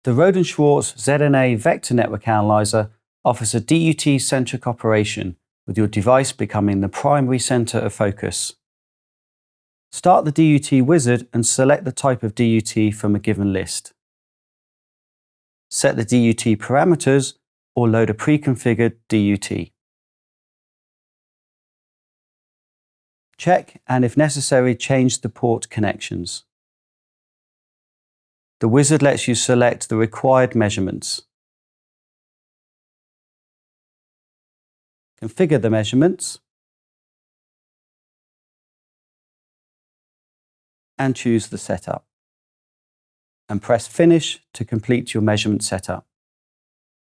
The Rohde and Schwarz ZNA vector network analyzer offers a DUT-centric operation, with your device becoming the primary center of focus. Start the DUT wizard and select the type of DUT from a given list. Set the DUT parameters or load a pre-configured DUT. Check and, if necessary, change the port connections. The wizard lets you select the required measurements. Configure the measurements and choose the setup. And press Finish to complete your measurement setup.